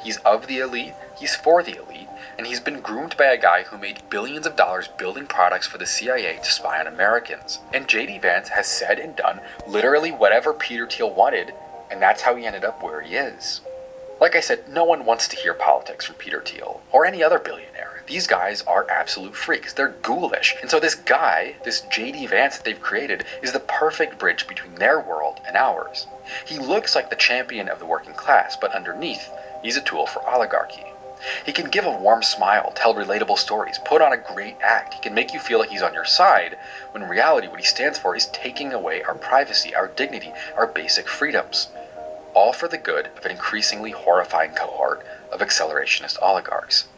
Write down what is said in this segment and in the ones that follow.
He's of the elite, he's for the elite, and he's been groomed by a guy who made billions of dollars building products for the CIA to spy on Americans. And J.D. Vance has said and done literally whatever Peter Thiel wanted, and that's how he ended up where he is. Like I said, no one wants to hear politics from Peter Thiel, or any other billionaire. These guys are absolute freaks. They're ghoulish. And so this guy, this J.D. Vance that they've created, is the perfect bridge between their world and ours. He looks like the champion of the working class, but underneath, he's a tool for oligarchy. He can give a warm smile, tell relatable stories, put on a great act. He can make you feel like he's on your side, when in reality what he stands for is taking away our privacy, our dignity, our basic freedoms. All for the good of an increasingly horrifying cohort of accelerationist oligarchs.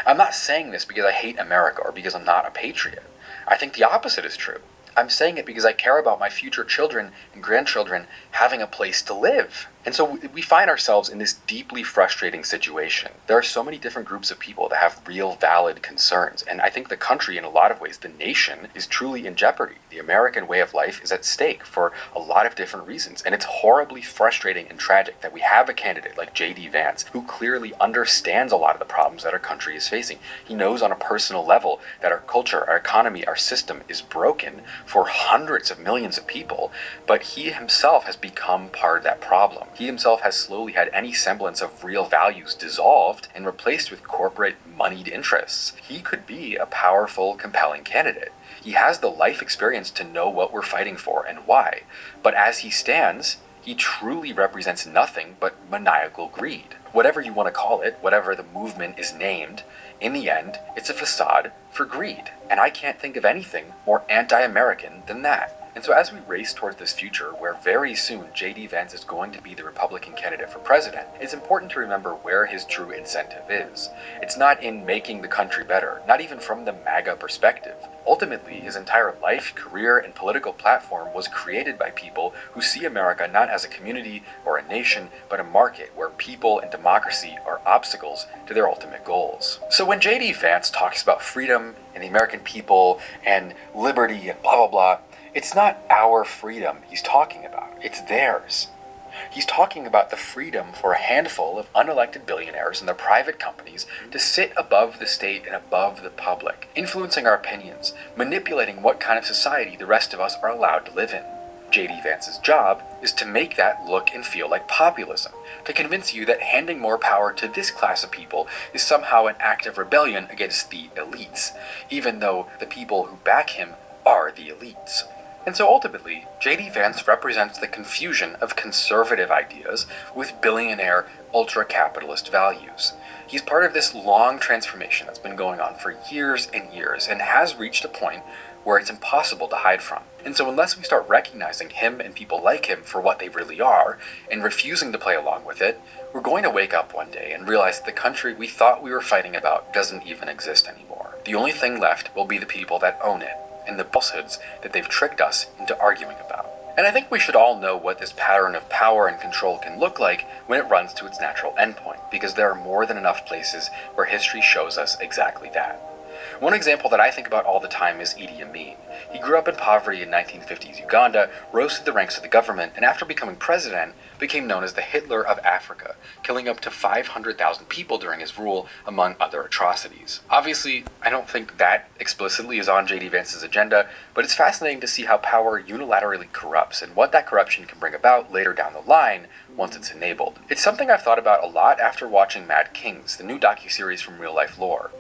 I'm not saying this because I hate America or because I'm not a patriot. I think the opposite is true. I'm saying it because I care about my future children and grandchildren having a place to live. And so we find ourselves in this deeply frustrating situation. There are so many different groups of people that have real valid concerns. And I think the country, in a lot of ways, the nation, is truly in jeopardy. The American way of life is at stake for a lot of different reasons. And it's horribly frustrating and tragic that we have a candidate like J.D. Vance who clearly understands a lot of the problems that our country is facing. He knows on a personal level that our culture, our economy, our system is broken for hundreds of millions of people, but he himself has become part of that problem. He himself has slowly had any semblance of real values dissolved and replaced with corporate moneyed interests. He could be a powerful, compelling candidate. He has the life experience to know what we're fighting for and why. But as he stands, he truly represents nothing but maniacal greed. Whatever you want to call it, whatever the movement is named, in the end, it's a facade for greed. And I can't think of anything more anti-American than that. And so as we race towards this future where very soon J.D. Vance is going to be the Republican candidate for president, it's important to remember where his true incentive is. It's not in making the country better, not even from the MAGA perspective. Ultimately, his entire life, career, and political platform was created by people who see America not as a community or a nation, but a market where people and democracy are obstacles to their ultimate goals. So when J.D. Vance talks about freedom and the American people and liberty and blah blah blah, it's not our freedom he's talking about, it's theirs. He's talking about the freedom for a handful of unelected billionaires and their private companies to sit above the state and above the public, influencing our opinions, manipulating what kind of society the rest of us are allowed to live in. J.D. Vance's job is to make that look and feel like populism, to convince you that handing more power to this class of people is somehow an act of rebellion against the elites, even though the people who back him are the elites. And so ultimately, J.D. Vance represents the confusion of conservative ideas with billionaire, ultra-capitalist values. He's part of this long transformation that's been going on for years and years and has reached a point where it's impossible to hide from. And so unless we start recognizing him and people like him for what they really are and refusing to play along with it, we're going to wake up one day and realize that the country we thought we were fighting about doesn't even exist anymore. The only thing left will be the people that own it, and the falsehoods that they've tricked us into arguing about. And I think we should all know what this pattern of power and control can look like when it runs to its natural endpoint, because there are more than enough places where history shows us exactly that. One example that I think about all the time is Idi Amin. He grew up in poverty in 1950s Uganda, rose through the ranks of the government, and after becoming president, became known as the Hitler of Africa, killing up to 500,000 people during his rule, among other atrocities. Obviously, I don't think that explicitly is on J.D. Vance's agenda, but it's fascinating to see how power unilaterally corrupts and what that corruption can bring about later down the line once it's enabled. It's something I've thought about a lot after watching Mad Kings, the new docuseries from Real Life Lore.